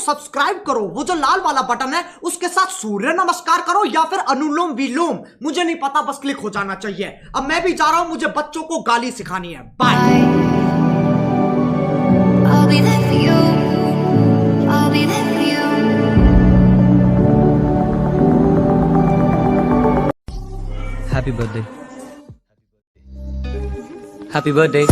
Subscribe करो, वो जो लाल वाला बटन है उसके साथ सूर्य नमस्कार करो या फिर अनुलोम विलोम, मुझे नहीं पता, बस क्लिक हो जाना चाहिए। अब मैं भी जा रहा हूं, मुझे बच्चों को गाली सिखानी है। Bye. Happy birthday. Happy birthday.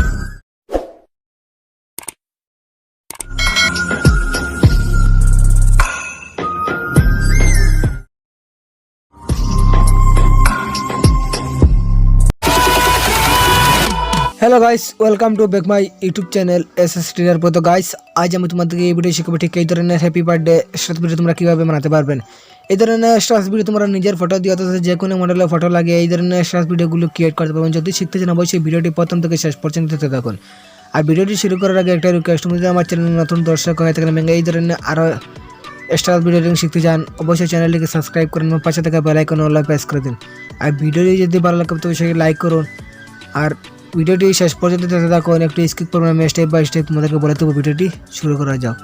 Hello guys, welcome to back my YouTube channel SS teacher pro. तो गाइस आज আমি তোমাদেরকে এই ভিডিও শিখাবো ঠিক এই ধরনের হ্যাপি বার্থডে স্ট্যাটাস ভিডিও তোমরা কিভাবে বানাতে পারবেন। এই ধরনের স্ট্যাটাস ভিডিও তোমরা নিজের ফটো দিয়ে অথবা যে কোনো মডেলের ফটো লাগিয়ে এই ধরনের স্ট্যাটাস ভিডিওগুলো ক্রিয়েট করতে পারবেন। যদি শিখতে চান অবশ্যই ভিডিওটি প্রথম থেকে শেষ পর্যন্ত দেখতে থাকুন। আর ভিডিওটি শুরু করার আগে একটা রিকোয়েস্ট, যদি আমার চ্যানেলে নতুন দর্শক হয়ে থাকেন এবং এই ধরনের আরও স্ট্যাটাস ভিডিও শিখতে চান অবশ্যই চ্যানেলটিকে সাবস্ক্রাইব করুন এবং পাশে থাকা বেল আইকন অল প্রেস করে দিন। আর ভিডিওটি যদি ভালো লাগে তো অবশ্যই লাইক করুন। আর ভিডিওটি শেষ পর্যন্ত দেখতে থাকুন, একটু স্কিপ করবেন, আমি স্টেপ বাই স্টেপ তোমাদেরকে বলে দেবো। ভিডিওটি শুরু করা যাক।